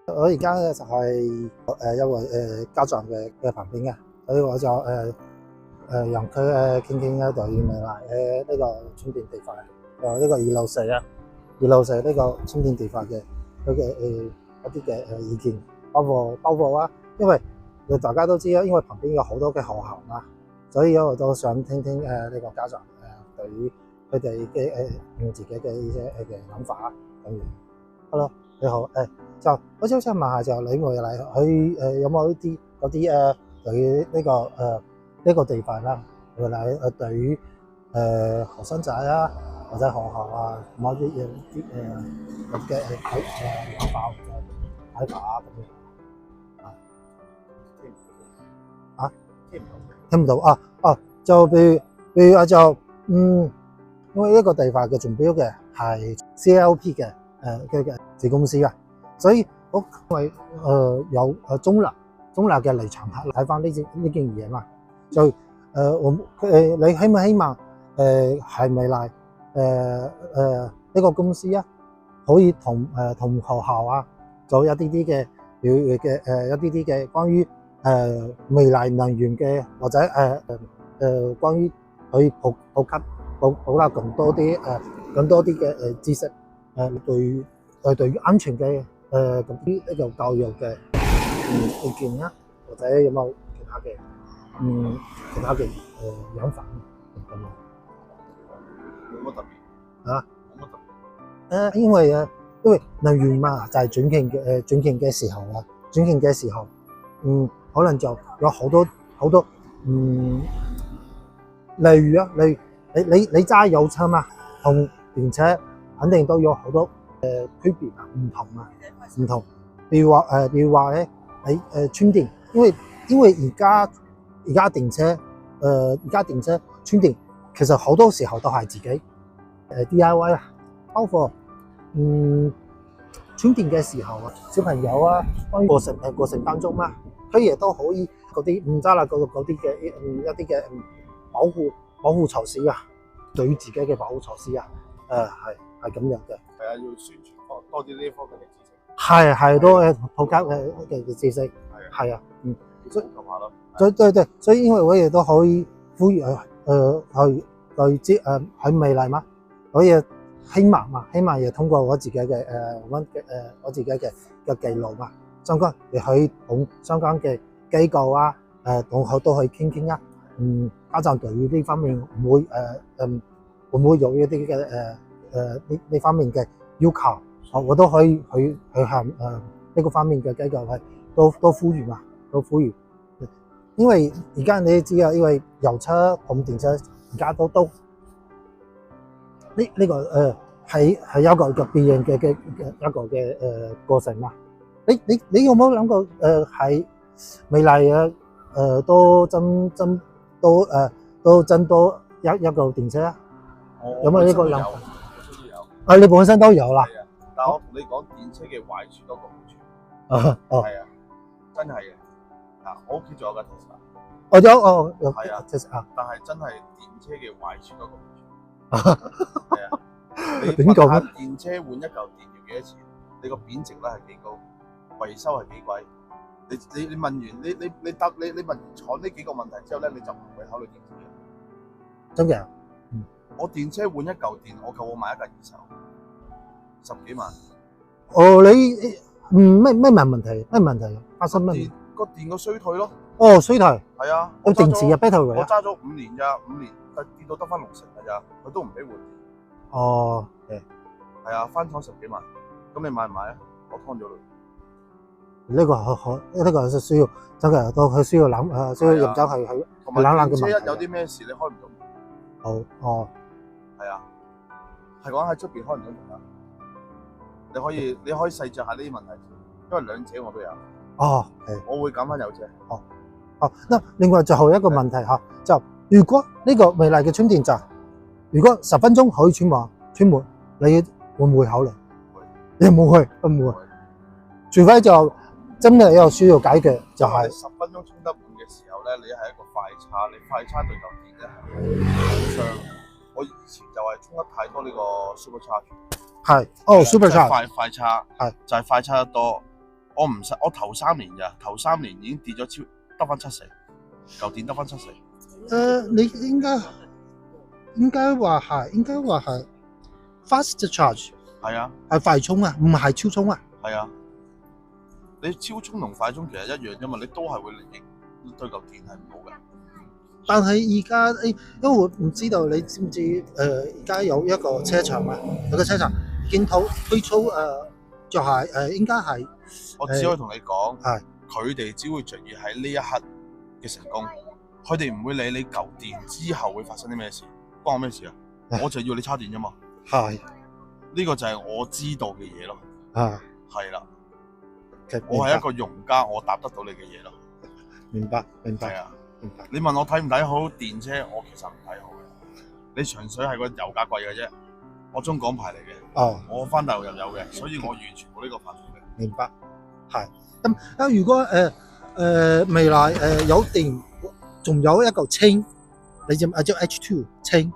我而家咧就係一個家長嘅旁邊嘅，所以我就讓佢傾傾對未來呢個充電地塊，呢個264呢個充電地塊嘅佢嘅一啲嘅意見，包括啊，因為大家都知啦，因為旁邊有好多嘅學校嘛，所以我都想聽聽呢個家長對於佢哋嘅自己嘅一些嘅諗法啊，咁樣。Hello，你好，就我想問下，就你未來佢有冇啲嗰啲對於呢個地塊啦，未來對於學生仔啊或者學校啊，有冇啲咁嘅諗法或者睇法啊咁樣啊？聽唔到啊？就譬如就因為呢個地塊嘅中標嘅係 CLP 嘅嘅子公司啊，所以我因為有中立嘅立場睇翻呢件嘢嘛，就你希唔希望係未來呢個公司啊，可以同學校啊做一啲啲嘅一啲嘅關於未來能源嘅或者關於可以普及更多啲嘅知識，對於安全嘅咁啲一個教育嘅意見啊，或者有冇其他嘅諗法咁樣？冇乜特別啊，冇乜特別。因為能源嘛，就係轉型嘅時候啊，可能就有好多例如啊，你揸油車嘛，同電車肯定都有好多區別啊，唔同。譬如話咧，你充電，因為而家電車充電，其實好多時候都係自己DIY 啊，包括充電嘅時候啊，小朋友啊，過程當中啊，佢亦都可以嗰啲唔揸啦嗰啲嘅一啲嘅保護措施啊，對於自己嘅保護措施啊，係咁樣嘅。係啊，要宣傳多啲呢方面嘅知識。係多普及嘅知識。係啊，所以咁下咯。對，所以因為我亦都可以呼籲喺未來嘛，可以希望亦通過我自己嘅我自己嘅記錄嘛，相關亦可以同相關嘅機構啊同學都可以傾啊。家長對於呢方面會唔會有一啲嘅呢方面嘅要求，我都可以去向呢個方面嘅機構係都呼籲嘛，因為而家你知啊，因為油車同電車而家都呢個係一個嘅變形嘅一個嘅過程嘛。你有冇諗過係未來都增多一個電車啊？有冇呢個諗法？有。你本身都有啦。係啊，但係我同你講，電車嘅壞處多過好處。係啊，真係嘅。我屋企仲有架 Tesla。有。係啊 Tesla。但係真係電車嘅壞處多過好處。係啊。你點講咧？電車換一嚿電要幾多錢？你個貶值率係幾高？維修係幾貴？你問完你問完廠呢幾個問題之後咧，你就唔會考慮電車。真嘅？我電車換一嚿電，我夠我買一架二手，10幾萬。你咩問題？咩問題？發生咩？個電個衰退咯。衰退。係啊。個電池嘅 battery 啊。我揸咗5年咋，5年跌到得翻60成㗎咋，佢都唔俾換電。係啊，翻廠10幾萬，咁你買唔買啊？我劏咗佢。呢個係需要真嘅，都係需要諗需要認真去同埋諗嘅問題。電車一有啲咩事，你開唔到門。係啊，係講喺出邊開唔到門啦。你可以細嚼下呢啲問題，因為兩者我都有。我會揀翻有車。另外最後一個問題就如果呢個未來嘅充電站，如果10分鐘可以充滿，你會唔會考慮？你唔會，唔會。除非就真係有需要解決，就係10分鐘充得滿嘅時候咧，你係一個快叉，你快叉對嚿電咧係好傷。我以前就係充得太多呢個 super charge。super charge。快叉係就係快叉得多，我頭3年咋，頭3年已經跌咗得翻70，舊電得翻70。你應該話係 fast charge， 係啊，係快充啊，唔係超充啊。係啊，你超充同快充其實一樣啫嘛，你都係會對嚿電係唔好嘅。但係而家因為我唔知道你知唔知而家有一個車場啊，有個車場見到推出就係應該係我只可以同你講，係佢哋只會着意喺呢一刻嘅成功，佢哋唔會理你舊電之後會發生啲咩事，關我咩事啊？我就要你叉電啫嘛。係呢個就係我知道嘅嘢咯。啊，係啦，其實我係一個用家，我答得到你嘅嘢咯。明白。係啊，你問我睇唔睇好電車，我其實唔睇好嘅。你純粹係個油價貴嘅啫。我中港牌嚟嘅，哦，我翻大陸又有嘅，所以我完全冇呢個煩惱嘅。明白。係咁如果未來有電，仲有一嚿氫，你知唔知叫 H2 氫？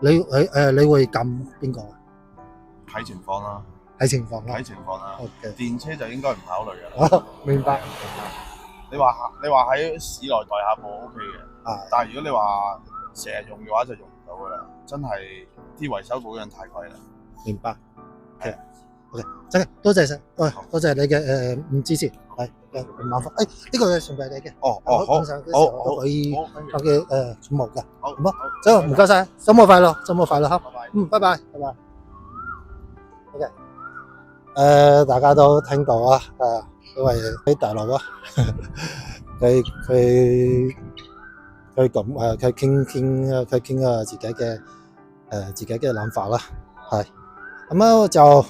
你會撳邊個啊？睇情況啦，睇情況啦。睇情況啦。OK，電車就應該唔考慮嘅啦。哦，明白。你話喺市內代下部 OK 嘅，啊，但係如果你話成日用嘅話就用唔到噶啦，真係啲維修保養太貴啦。明白。OK，真係多謝晒，多謝你嘅支持，係唔麻煩。呢個係送俾你嘅。好，通常嘅時候都可以好嘅寵物嘅。好，走，唔該晒，周末快樂，周末快樂，拜拜。拜拜，拜拜。OK，大家都聽到啊，因為喺大陸啊，佢咁佢傾自己嘅諗法啦，係咁啊，就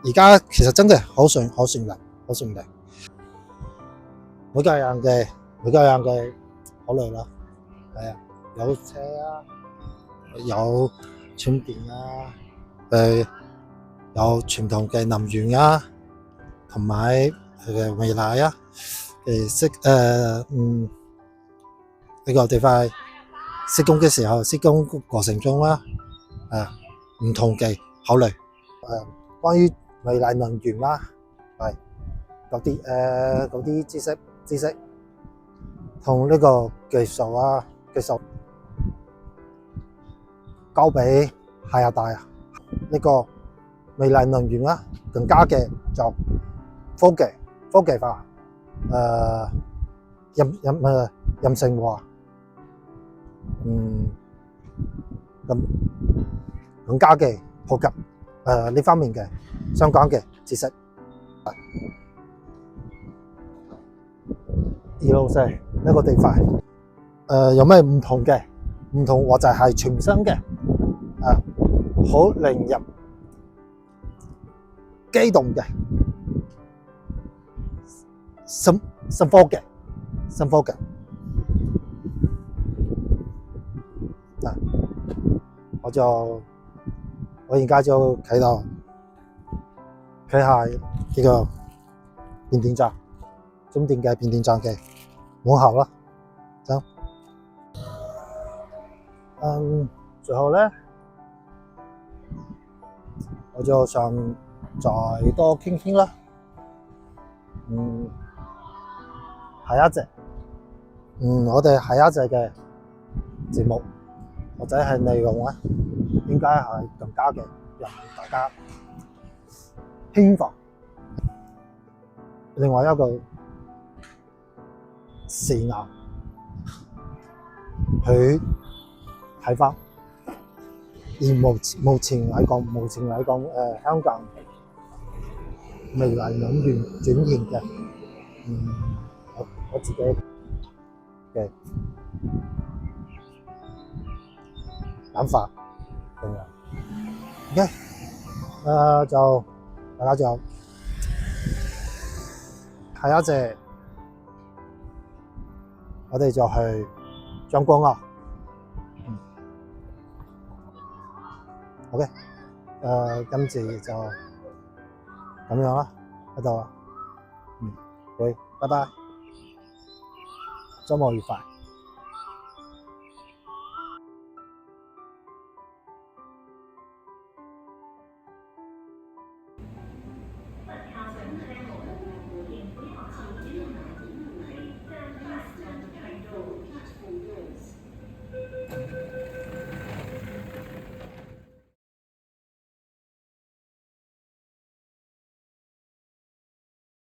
而家其實真係好順利，每個人嘅考慮啦，係啊，有車啊，有充電啊，有傳統嘅能源啊，同埋佢嘅未來啊，呢個地方施工嘅時候，施工過程中啦，唔同嘅考慮，關於未來能源啦，係嗰啲知識，同呢個技術交俾下一代啊，呢個未來能源啦，更加嘅就科技化，人性化，咁更加嘅普及呢方面嘅相關嘅知識。264呢個地塊，有咩唔同嘅？唔同或者係全新嘅，好令人激動嘅新科技。我而家就企喺呢個變電站，中電嘅變電站嘅門口啦。走，最後咧，我就想再多傾傾啦。下一隻，我哋下一隻嘅節目或者係內容咧，應該係更加嘅讓大家興奮。另外一個視野去睇返，而目前嚟講，香港未來能源轉型嘅，我自己嘅諗法咁樣。OK，就大家就下一隻，我哋就去將軍澳。OK，今次就咁樣啦，喺度啦。好，拜拜，周末愉快。